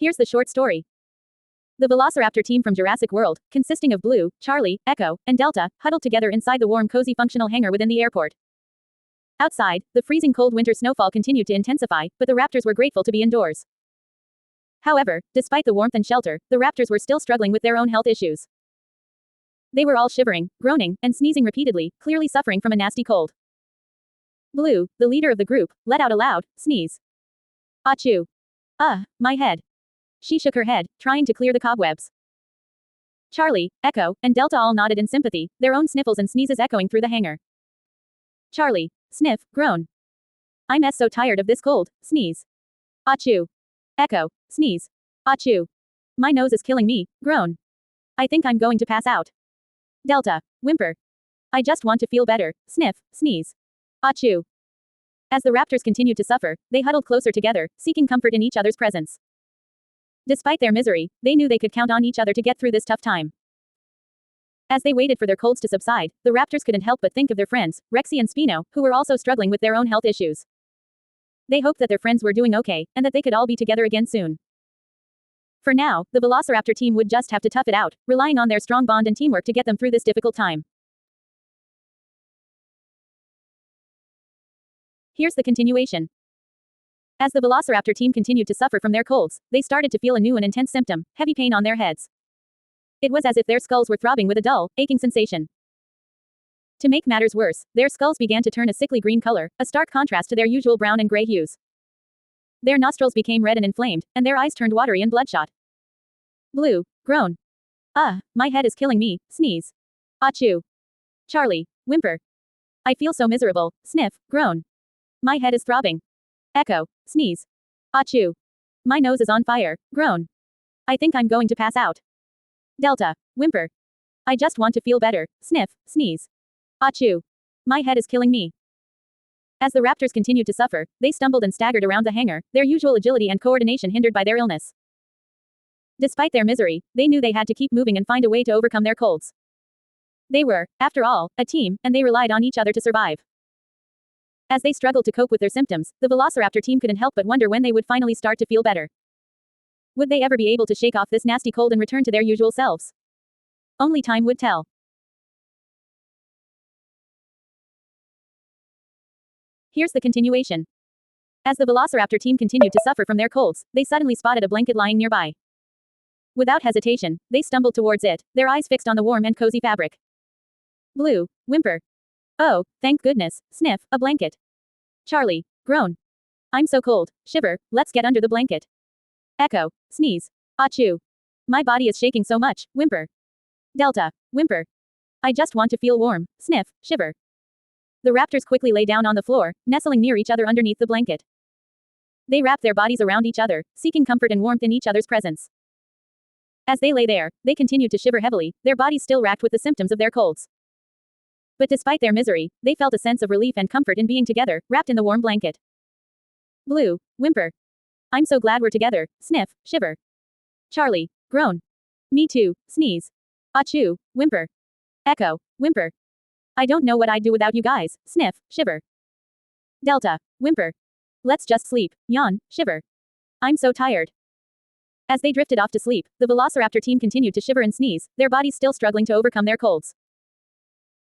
Here's the short story. The velociraptor team from Jurassic World, consisting of Blue, Charlie, Echo, and Delta, huddled together inside the warm, cozy functional hangar within the airport. Outside, the freezing cold winter snowfall continued to intensify, but the raptors were grateful to be indoors. However, despite the warmth and shelter, the raptors were still struggling with their own health issues. They were all shivering, groaning, and sneezing repeatedly, clearly suffering from a nasty cold. Blue, the leader of the group, let out a loud sneeze. Achoo! My head. She shook her head, trying to clear the cobwebs. Charlie, Echo, and Delta all nodded in sympathy, their own sniffles and sneezes echoing through the hangar. Charlie, sniff, groan. I'm so tired of this cold, sneeze. Achoo. Echo, sneeze. Achoo. My nose is killing me, groan. I think I'm going to pass out. Delta, whimper. I just want to feel better, sniff, sneeze. Achoo. As the raptors continued to suffer, they huddled closer together, seeking comfort in each other's presence. Despite their misery, they knew they could count on each other to get through this tough time. As they waited for their colds to subside, the raptors couldn't help but think of their friends, Rexy and Spino, who were also struggling with their own health issues. They hoped that their friends were doing okay, and that they could all be together again soon. For now, the velociraptor team would just have to tough it out, relying on their strong bond and teamwork to get them through this difficult time. Here's the continuation. As the velociraptor team continued to suffer from their colds, they started to feel a new and intense symptom, heavy pain on their heads. It was as if their skulls were throbbing with a dull, aching sensation. To make matters worse, their skulls began to turn a sickly green color, a stark contrast to their usual brown and gray hues. Their nostrils became red and inflamed, and their eyes turned watery and bloodshot. Blue, groan. My head is killing me, sneeze. Achoo. Charlie, whimper. I feel so miserable, sniff, groan. My head is throbbing. Echo, sneeze. Achoo. My nose is on fire, groan. I think I'm going to pass out. Delta, whimper. I just want to feel better, sniff, sneeze. Achoo. My head is killing me. As the raptors continued to suffer, they stumbled and staggered around the hangar, their usual agility and coordination hindered by their illness. Despite their misery, they knew they had to keep moving and find a way to overcome their colds. They were, after all, a team, and they relied on each other to survive. As they struggled to cope with their symptoms, the velociraptor team couldn't help but wonder when they would finally start to feel better. Would they ever be able to shake off this nasty cold and return to their usual selves? Only time would tell. Here's the continuation. As the velociraptor team continued to suffer from their colds, they suddenly spotted a blanket lying nearby. Without hesitation, they stumbled towards it, their eyes fixed on the warm and cozy fabric. Blue, whimper. Oh, thank goodness, sniff, a blanket. Charlie, groan. I'm so cold, shiver, let's get under the blanket. Echo, sneeze. Achoo. My body is shaking so much, whimper. Delta, whimper. I just want to feel warm, sniff, shiver. The raptors quickly lay down on the floor, nestling near each other underneath the blanket. They wrapped their bodies around each other, seeking comfort and warmth in each other's presence. As they lay there, they continued to shiver heavily, their bodies still racked with the symptoms of their colds. But despite their misery, they felt a sense of relief and comfort in being together, wrapped in the warm blanket. Blue, whimper. I'm so glad we're together, sniff, shiver. Charlie, groan. Me too, sneeze. Achoo, whimper. Echo, whimper. I don't know what I'd do without you guys, sniff, shiver. Delta, whimper. Let's just sleep, yawn, shiver. I'm so tired. As they drifted off to sleep, the velociraptor team continued to shiver and sneeze, their bodies still struggling to overcome their colds.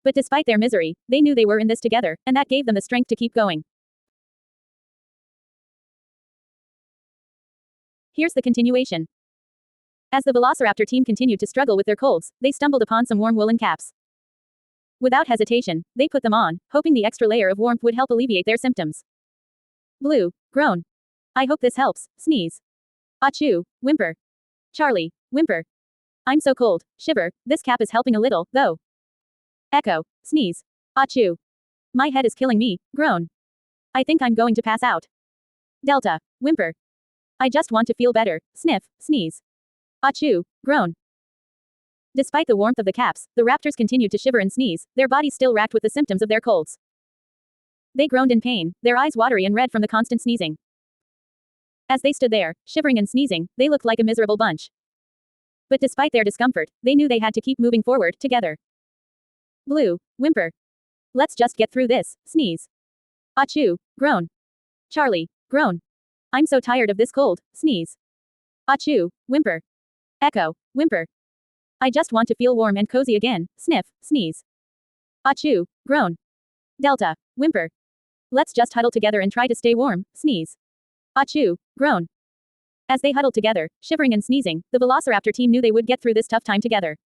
But despite their misery, they knew they were in this together, and that gave them the strength to keep going. Here's the continuation. As the velociraptor team continued to struggle with their colds, they stumbled upon some warm woolen caps. Without hesitation, they put them on, hoping the extra layer of warmth would help alleviate their symptoms. Blue, groan. I hope this helps, sneeze. Achoo, whimper. Charlie, whimper. I'm so cold, shiver, this cap is helping a little, though. Echo, sneeze. Achoo. My head is killing me, groan. I think I'm going to pass out. Delta, whimper. I just want to feel better, sniff, sneeze. Achoo, groan. Despite the warmth of the caps, the raptors continued to shiver and sneeze, their bodies still racked with the symptoms of their colds. They groaned in pain, their eyes watery and red from the constant sneezing. As they stood there, shivering and sneezing, they looked like a miserable bunch. But despite their discomfort, they knew they had to keep moving forward, together. Blue, whimper. Let's just get through this, sneeze. Achoo, groan. Charlie, groan. I'm so tired of this cold, sneeze. Achoo, whimper. Echo, whimper. I just want to feel warm and cozy again, sniff, sneeze. Achoo, groan. Delta, whimper. Let's just huddle together and try to stay warm, sneeze. Achoo, groan. As they huddled together, shivering and sneezing, the velociraptor team knew they would get through this tough time together.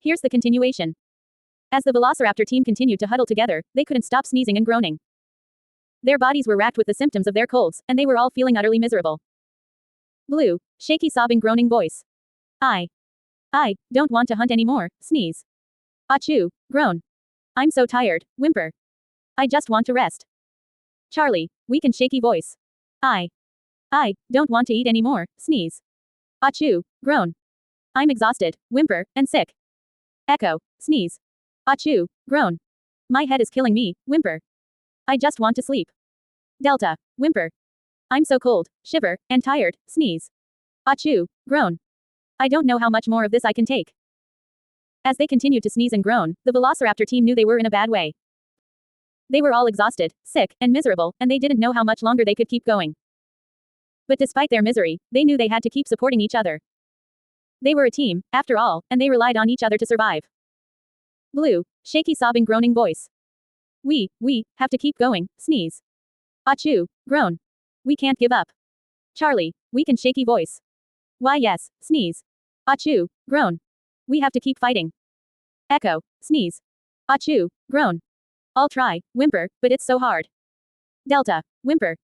Here's the continuation. As the velociraptor team continued to huddle together, they couldn't stop sneezing and groaning. Their bodies were racked with the symptoms of their colds, and they were all feeling utterly miserable. Blue, shaky sobbing groaning voice. I don't want to hunt anymore, sneeze. Achoo, groan. I'm so tired, whimper. I just want to rest. Charlie, weak and shaky voice. I don't want to eat anymore, sneeze. Achoo, groan. I'm exhausted, whimper, and sick. Echo, sneeze. Achoo, groan. My head is killing me, whimper. I just want to sleep. Delta, whimper. I'm so cold, shiver, and tired, sneeze. Achoo, groan. I don't know how much more of this I can take. As they continued to sneeze and groan, the velociraptor team knew they were in a bad way. They were all exhausted, sick, and miserable, and they didn't know how much longer they could keep going. But despite their misery, they knew they had to keep supporting each other. They were a team, after all, and they relied on each other to survive. Blue, shaky sobbing groaning voice. We have to keep going, sneeze. Achoo, groan. We can't give up. Charlie, weak and shaky voice. Why yes, sneeze. Achoo, groan. We have to keep fighting. Echo, sneeze. Achoo, groan. I'll try, whimper, but it's so hard. Delta, whimper.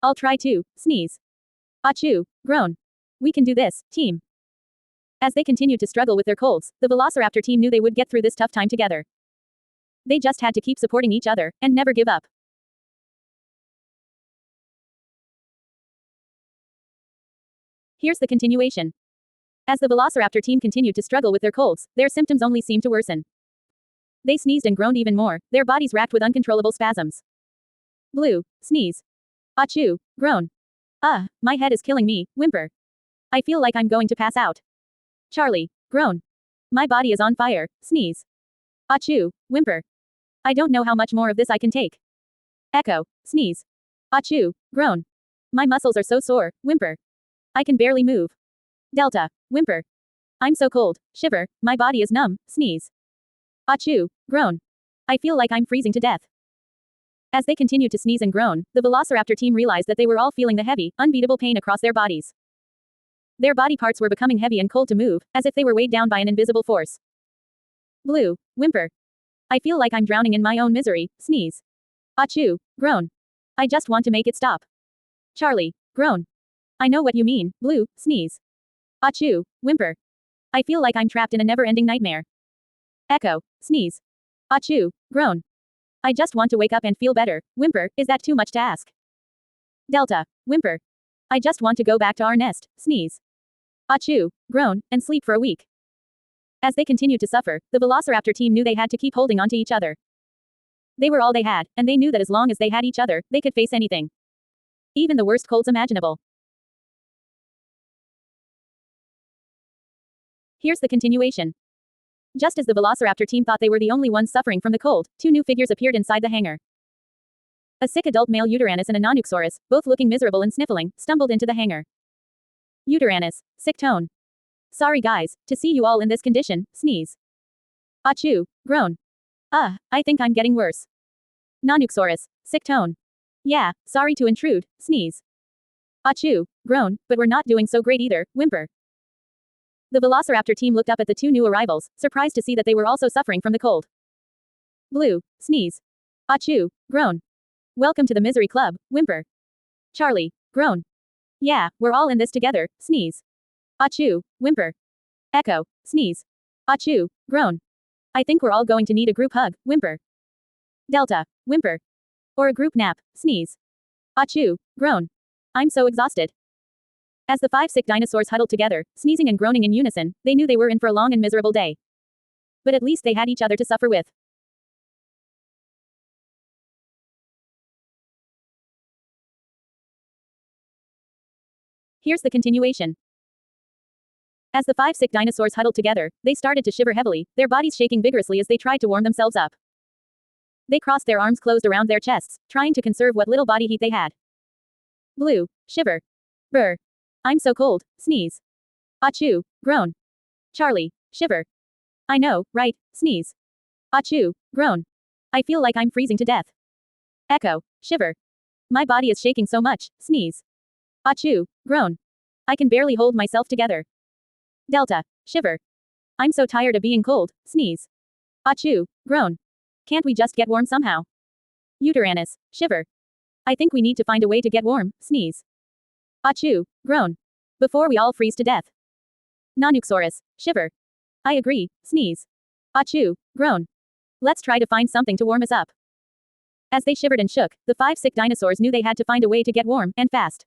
I'll try too, sneeze. Achoo, groan. We can do this, team. As they continued to struggle with their colds, the velociraptor team knew they would get through this tough time together. They just had to keep supporting each other, and never give up. Here's the continuation. As the velociraptor team continued to struggle with their colds, their symptoms only seemed to worsen. They sneezed and groaned even more, their bodies racked with uncontrollable spasms. Blue, sneeze. Achoo, groan. My head is killing me, whimper. I feel like I'm going to pass out. Charlie, groan. My body is on fire, sneeze. Achoo, whimper. I don't know how much more of this I can take. Echo, sneeze. Achoo, groan. My muscles are so sore, whimper. I can barely move. Delta, whimper. I'm so cold, shiver, my body is numb, sneeze. Achoo, groan. I feel like I'm freezing to death. As they continued to sneeze and groan, the velociraptor team realized that they were all feeling the heavy, unbeatable pain across their bodies. Their body parts were becoming heavy and cold to move, as if they were weighed down by an invisible force. Blue, whimper. I feel like I'm drowning in my own misery, sneeze. Achoo, groan. I just want to make it stop. Charlie, groan. I know what you mean, Blue, sneeze. Achoo, whimper. I feel like I'm trapped in a never-ending nightmare. Echo, sneeze. Achoo, groan. I just want to wake up and feel better, whimper, is that too much to ask? Delta, whimper. I just want to go back to our nest, sneeze. Achoo, groan, and sleep for a week. As they continued to suffer, the velociraptor team knew they had to keep holding on to each other. They were all they had, and they knew that as long as they had each other, they could face anything. Even the worst colds imaginable. Here's the continuation. Just as the velociraptor team thought they were the only ones suffering from the cold, two new figures appeared inside the hangar. A sick adult male Uteranus and a Nonuxsaurus, both looking miserable and sniffling, stumbled into the hangar. Uteranus, sick tone. Sorry guys, to see you all in this condition, sneeze. Achoo, groan. I think I'm getting worse. Nonuxsaurus, sick tone. Yeah, sorry to intrude, sneeze. Achoo, groan, but we're not doing so great either, whimper. The velociraptor team looked up at the two new arrivals, surprised to see that they were also suffering from the cold. Blue, sneeze. Achoo, groan. Welcome to the misery club, whimper. Charlie, groan. Yeah, we're all in this together, sneeze. Achoo, whimper. Echo, sneeze. Achoo, groan. I think we're all going to need a group hug, whimper. Delta, whimper. Or a group nap, sneeze. Achoo, groan. I'm so exhausted. As the 5 sick dinosaurs huddled together, sneezing and groaning in unison, they knew they were in for a long and miserable day. But at least they had each other to suffer with. Here's the continuation. As the 5 sick dinosaurs huddled together, they started to shiver heavily, their bodies shaking vigorously as they tried to warm themselves up. They crossed their arms closed around their chests, trying to conserve what little body heat they had. Blue, shiver. Brr. I'm so cold, sneeze. Achoo, groan. Charlie, shiver. I know, right, sneeze. Achoo, groan. I feel like I'm freezing to death. Echo, shiver. My body is shaking so much, sneeze. Achoo, groan. I can barely hold myself together. Delta, shiver. I'm so tired of being cold, sneeze. Achoo, groan. Can't we just get warm somehow? Uranus, shiver. I think we need to find a way to get warm, sneeze. Achoo, groan. Before we all freeze to death. Nonuxsaurus, shiver. I agree, sneeze. Achoo, groan. Let's try to find something to warm us up. As they shivered and shook, the 5 sick dinosaurs knew they had to find a way to get warm, and fast.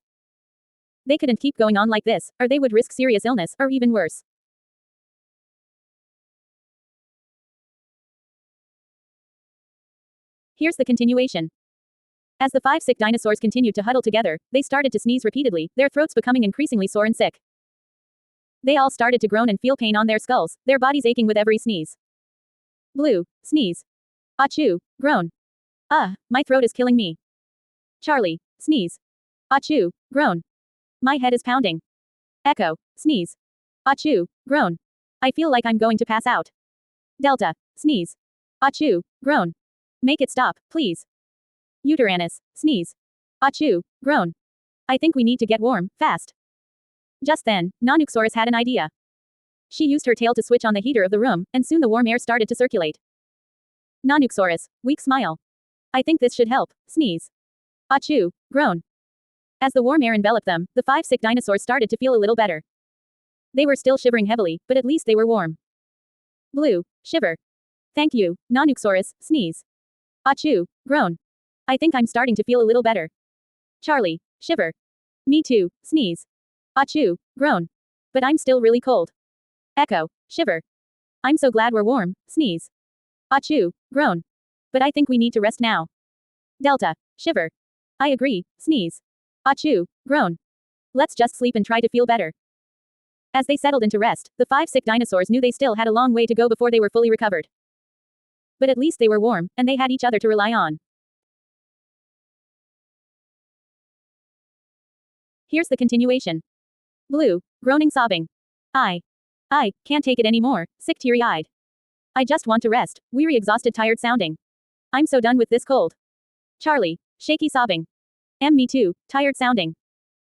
They couldn't keep going on like this, or they would risk serious illness, or even worse. Here's the continuation. As the 5 sick dinosaurs continued to huddle together, they started to sneeze repeatedly, their throats becoming increasingly sore and sick. They all started to groan and feel pain on their skulls, their bodies aching with every sneeze. Blue, sneeze. Achoo, groan. My throat is killing me. Charlie, sneeze. Achoo, groan. My head is pounding. Echo, sneeze. Achoo, groan. I feel like I'm going to pass out. Delta, sneeze. Achoo, groan. Make it stop, please. Uranus, sneeze. Achoo, groan. I think we need to get warm, fast. Just then, Nonuxsaurus had an idea. She used her tail to switch on the heater of the room, and soon the warm air started to circulate. Nonuxsaurus, weak smile. I think this should help, sneeze. Achoo, groan. As the warm air enveloped them, the 5 sick dinosaurs started to feel a little better. They were still shivering heavily, but at least they were warm. Blue, shiver. Thank you, Nonuxsaurus, sneeze. Achoo, groan. I think I'm starting to feel a little better. Charlie, shiver. Me too, sneeze. Achoo, groan. But I'm still really cold. Echo, shiver. I'm so glad we're warm, sneeze. Achoo, groan. But I think we need to rest now. Delta, shiver. I agree, sneeze. Achoo, groan. Let's just sleep and try to feel better. As they settled into rest, the 5 sick dinosaurs knew they still had a long way to go before they were fully recovered. But at least they were warm, and they had each other to rely on. Here's the continuation. Blue, groaning, sobbing. I can't take it anymore, sick, teary-eyed. I just want to rest, weary, exhausted, tired sounding. I'm so done with this cold. Charlie, shaky, sobbing. Me too, tired sounding.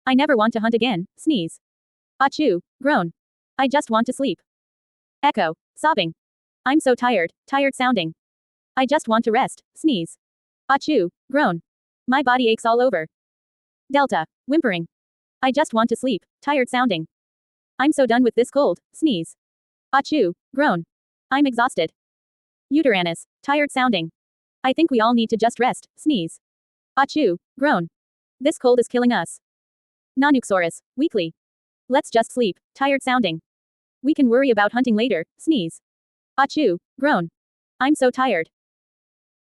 I never want to hunt again, sneeze. Achoo, groan. I just want to sleep. Echo, sobbing. I'm so tired, tired sounding. I just want to rest, sneeze. Achoo, groan. My body aches all over. Delta, whimpering. I just want to sleep, tired sounding. I'm so done with this cold, sneeze. Achoo, groan. I'm exhausted. Uranus, tired sounding. I think we all need to just rest, sneeze. Achoo, groan. This cold is killing us. Nonuxsaurus, weakly. Let's just sleep, tired sounding. We can worry about hunting later, sneeze. Achoo, groan. I'm so tired.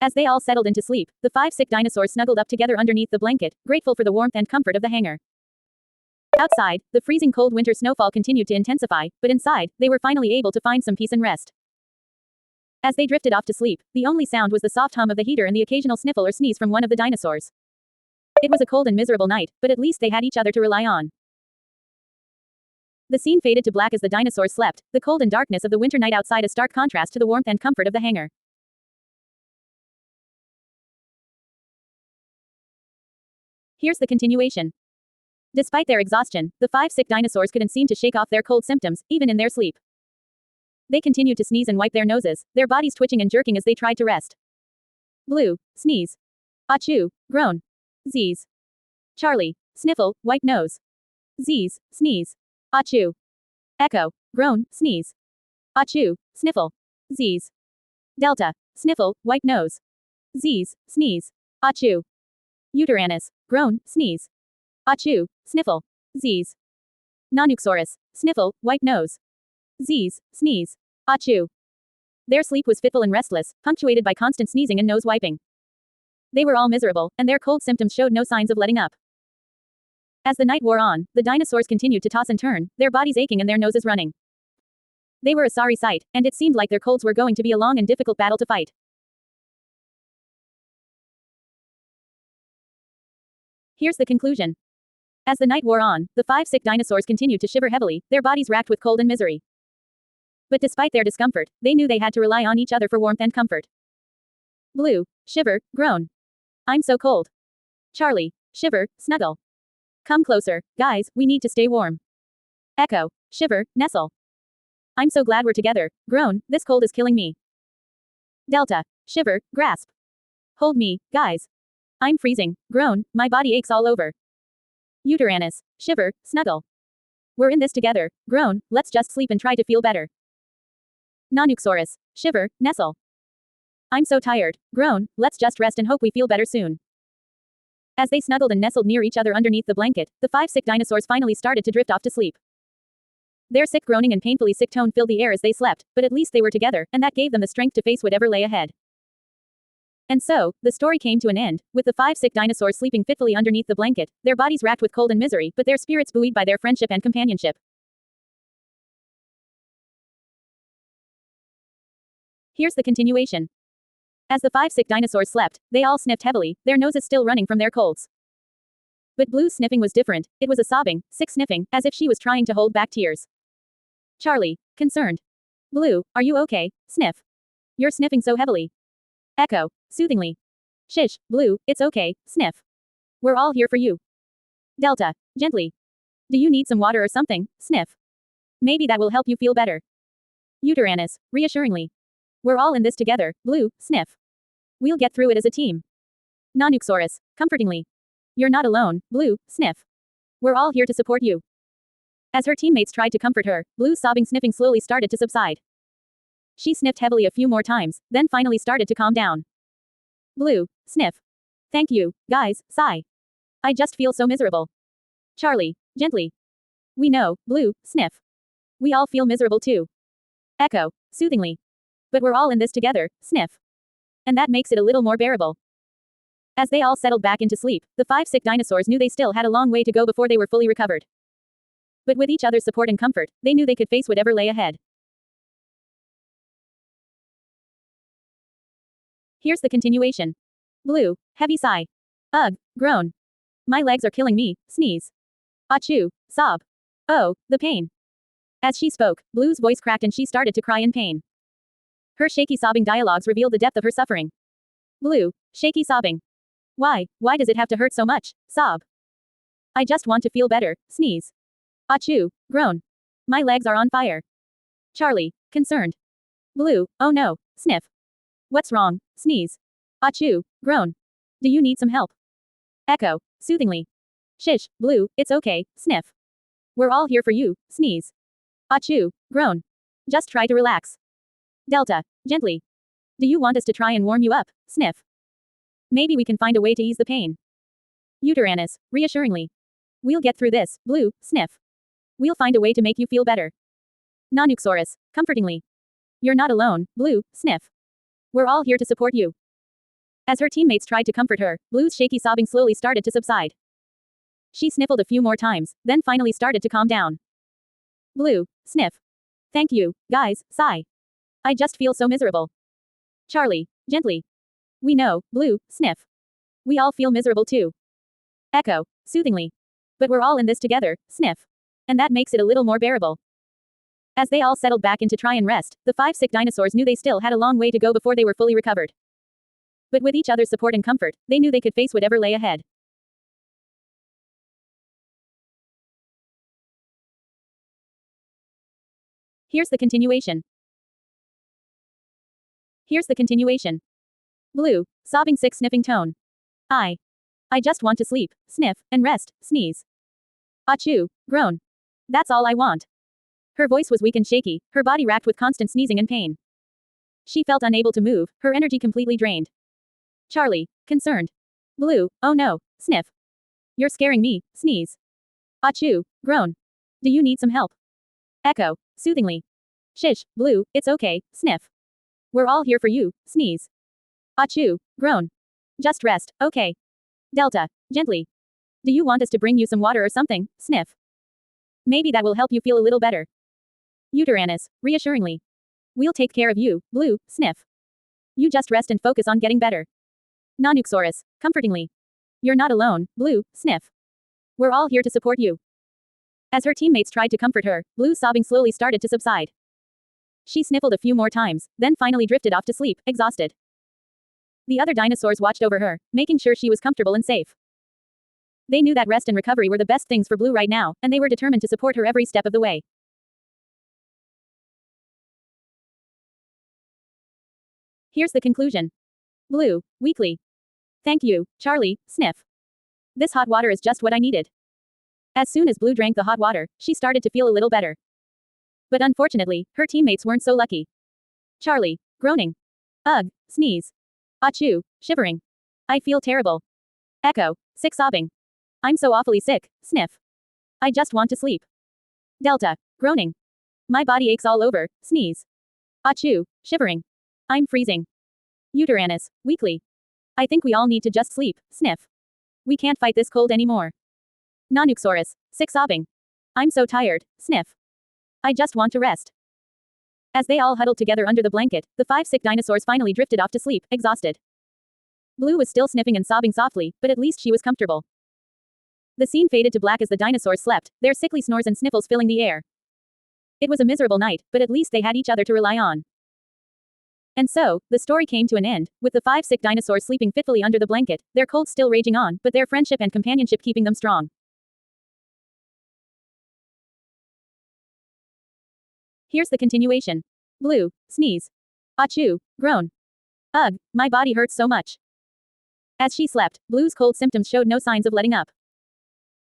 As they all settled into sleep, the 5 sick dinosaurs snuggled up together underneath the blanket, grateful for the warmth and comfort of the hangar. Outside, the freezing cold winter snowfall continued to intensify, but inside, they were finally able to find some peace and rest. As they drifted off to sleep, the only sound was the soft hum of the heater and the occasional sniffle or sneeze from one of the dinosaurs. It was a cold and miserable night, but at least they had each other to rely on. The scene faded to black as the dinosaurs slept, the cold and darkness of the winter night outside a stark contrast to the warmth and comfort of the hangar. Here's the continuation. Despite their exhaustion, the 5 sick dinosaurs couldn't seem to shake off their cold symptoms, even in their sleep. They continued to sneeze and wipe their noses, their bodies twitching and jerking as they tried to rest. Blue, sneeze. Achoo, groan. Z's. Charlie, sniffle, wipe nose. Z's, sneeze. Achoo. Echo, groan, sneeze. Achoo, sniffle. Z's. Delta, sniffle, wipe nose. Z's, sneeze. Achoo. Uranus, groan, sneeze. Achoo, sniffle. Z's. Nonuxsaurus, sniffle, wipe nose. Z's, sneeze. Achoo. Their sleep was fitful and restless, punctuated by constant sneezing and nose wiping. They were all miserable, and their cold symptoms showed no signs of letting up. As the night wore on, the dinosaurs continued to toss and turn, their bodies aching and their noses running. They were a sorry sight, and it seemed like their colds were going to be a long and difficult battle to fight. Here's the conclusion. As the night wore on, the 5 sick dinosaurs continued to shiver heavily, their bodies racked with cold and misery. But despite their discomfort, they knew they had to rely on each other for warmth and comfort. Blue, shiver, groan. I'm so cold. Charlie, shiver, snuggle. Come closer, guys, we need to stay warm. Echo, shiver, nestle. I'm so glad we're together, groan, this cold is killing me. Delta, shiver, grasp. Hold me, guys. I'm freezing, groan, my body aches all over. Uteranus, shiver, snuggle. We're in this together, groan, let's just sleep and try to feel better. Nonuxsaurus, shiver, nestle. I'm so tired, groan, let's just rest and hope we feel better soon. As they snuggled and nestled near each other underneath the blanket, the 5 sick dinosaurs finally started to drift off to sleep. Their sick groaning and painfully sick tone filled the air as they slept, but at least they were together, and that gave them the strength to face whatever lay ahead. And so, the story came to an end, with the 5 sick dinosaurs sleeping fitfully underneath the blanket, their bodies racked with cold and misery, but their spirits buoyed by their friendship and companionship. Here's the continuation. As the 5 sick dinosaurs slept, they all sniffed heavily, their noses still running from their colds. But Blue's sniffing was different, it was a sobbing, sick sniffing, as if she was trying to hold back tears. Charlie, concerned. Blue, are you okay? Sniff. You're sniffing so heavily. Echo, soothingly. Shish, Blue, it's okay, sniff. We're all here for you. Delta, gently. Do you need some water or something? Sniff. Maybe that will help you feel better. Uteranus, reassuringly. We're all in this together, Blue, sniff. We'll get through it as a team. Nonuxsaurus, comfortingly. You're not alone, Blue, sniff. We're all here to support you. As her teammates tried to comfort her, Blue's sobbing sniffing slowly started to subside. She sniffed heavily a few more times, then finally started to calm down. Blue, sniff. Thank you, guys, sigh. I just feel so miserable. Charlie, gently. We know, Blue, sniff. We all feel miserable too. Echo, soothingly. But we're all in this together, sniff. And that makes it a little more bearable. As they all settled back into sleep, the 5 sick dinosaurs knew they still had a long way to go before they were fully recovered. But with each other's support and comfort, they knew they could face whatever lay ahead. Here's the continuation. Blue, heavy sigh. Ugh, groan. My legs are killing me, sneeze. Achoo, sob. Oh, the pain. As she spoke, Blue's voice cracked and she started to cry in pain. Her shaky sobbing dialogues revealed the depth of her suffering. Blue, shaky sobbing. Why does it have to hurt so much? Sob. I just want to feel better, sneeze. Achoo, groan. My legs are on fire. Charlie, concerned. Blue, oh no, sniff. What's wrong? Sneeze. Achoo, groan. Do you need some help? Echo, soothingly. Shish, Blue, it's okay, sniff. We're all here for you, sneeze. Achoo, groan. Just try to relax. Delta, gently. Do you want us to try and warm you up? Sniff. Maybe we can find a way to ease the pain. Uteranus, reassuringly. We'll get through this, Blue, sniff. We'll find a way to make you feel better. Nonuxsaurus, comfortingly. You're not alone, Blue, sniff. We're all here to support you. As her teammates tried to comfort her, Blue's shaky sobbing slowly started to subside. She sniffled a few more times, then finally started to calm down. Blue, sniff. Thank you, guys, sigh. I just feel so miserable. Charlie, gently. We know, Blue, sniff. We all feel miserable too. Echo, soothingly. But we're all in this together, sniff. And that makes it a little more bearable. As they all settled back in to try and rest, the 5 sick dinosaurs knew they still had a long way to go before they were fully recovered. But with each other's support and comfort, they knew they could face whatever lay ahead. Here's the continuation. Here's the continuation. Blue, sobbing sick sniffing tone. I just want to sleep, sniff, and rest, sneeze. Achoo, groan. That's all I want. Her voice was weak and shaky, her body racked with constant sneezing and pain. She felt unable to move, her energy completely drained. Charlie, concerned. Blue, oh no, sniff. You're scaring me, sneeze. Achoo, groan. Do you need some help? Echo, soothingly. Shish, Blue, it's okay, sniff. We're all here for you, sneeze. Achoo, groan. Just rest, okay. Delta, gently. Do you want us to bring you some water or something? Sniff. Maybe that will help you feel a little better. Uteranus, reassuringly. We'll take care of you, Blue, sniff. You just rest and focus on getting better. Nonuxsaurus, comfortingly. You're not alone, Blue, sniff. We're all here to support you. As her teammates tried to comfort her, Blue's sobbing slowly started to subside. She sniffled a few more times, then finally drifted off to sleep, exhausted. The other dinosaurs watched over her, making sure she was comfortable and safe. They knew that rest and recovery were the best things for Blue right now, and they were determined to support her every step of the way. Here's the conclusion. Blue, weakly. Thank you, Charlie, sniff. This hot water is just what I needed. As soon as Blue drank the hot water, she started to feel a little better. But unfortunately, her teammates weren't so lucky. Charlie, groaning. Ugh, sneeze. Achoo, shivering. I feel terrible. Echo, sick sobbing. I'm so awfully sick, sniff. I just want to sleep. Delta, groaning. My body aches all over, sneeze. Achoo, shivering. I'm freezing. Uranus, weakly. I think we all need to just sleep, sniff. We can't fight this cold anymore. Nonuxsaurus, sick sobbing. I'm so tired, sniff. I just want to rest. As they all huddled together under the blanket, the 5 sick dinosaurs finally drifted off to sleep, exhausted. Blue was still sniffing and sobbing softly, but at least she was comfortable. The scene faded to black as the dinosaurs slept, their sickly snores and sniffles filling the air. It was a miserable night, but at least they had each other to rely on. And so, the story came to an end, with the 5 sick dinosaurs sleeping fitfully under the blanket, their colds still raging on, but their friendship and companionship keeping them strong. Here's the continuation. Blue, sneeze. Achoo, groan. Ugh, my body hurts so much. As she slept, Blue's cold symptoms showed no signs of letting up.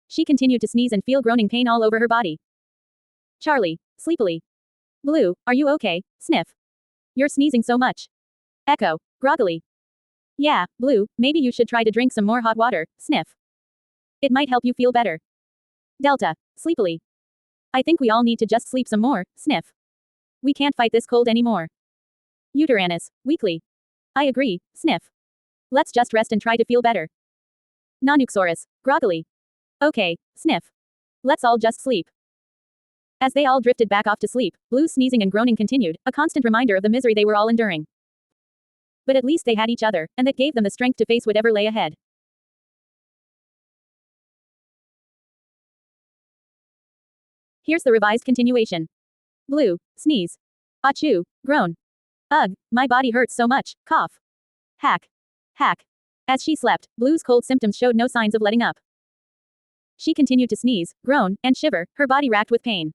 She continued to sneeze and feel groaning pain all over her body. Charlie, sleepily. Blue, are you okay? Sniff. You're sneezing so much. Echo, groggily. Yeah, Blue, maybe you should try to drink some more hot water, sniff. It might help you feel better. Delta, sleepily. I think we all need to just sleep some more, sniff. We can't fight this cold anymore. Uranus, weakly. I agree, sniff. Let's just rest and try to feel better. Nonuxsaurus, groggily. Okay, sniff. Let's all just sleep. As they all drifted back off to sleep, Blue's sneezing and groaning continued, a constant reminder of the misery they were all enduring. But at least they had each other, and that gave them the strength to face whatever lay ahead. Here's the revised continuation. Blue, sneeze. Achoo, groan. Ugh, my body hurts so much, cough. Hack. Hack. As she slept, Blue's cold symptoms showed no signs of letting up. She continued to sneeze, groan, and shiver, her body racked with pain.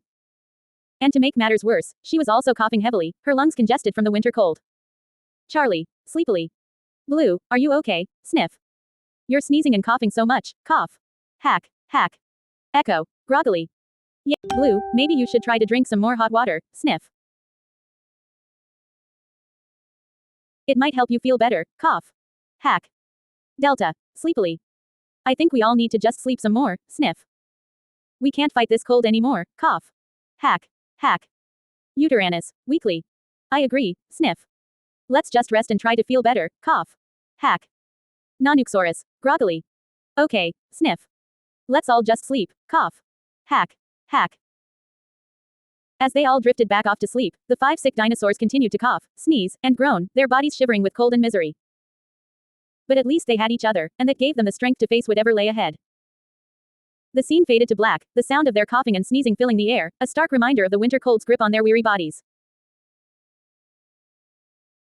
And to make matters worse, she was also coughing heavily, her lungs congested from the winter cold. Charlie, sleepily. Blue, are you okay? Sniff. You're sneezing and coughing so much, cough. Hack. Hack. Echo, groggily. Yeah, Blue, maybe you should try to drink some more hot water, sniff. It might help you feel better, cough. Hack. Delta, sleepily. I think we all need to just sleep some more, sniff. We can't fight this cold anymore, cough. Hack. Hack. Uranus, weakly. I agree, sniff. Let's just rest and try to feel better, cough. Hack. Nonuxsaurus, groggily. Okay, sniff. Let's all just sleep, cough. Hack. Hack. As they all drifted back off to sleep, the 5 sick dinosaurs continued to cough, sneeze, and groan, their bodies shivering with cold and misery. But at least they had each other, and that gave them the strength to face whatever lay ahead. The scene faded to black, the sound of their coughing and sneezing filling the air, a stark reminder of the winter cold's grip on their weary bodies.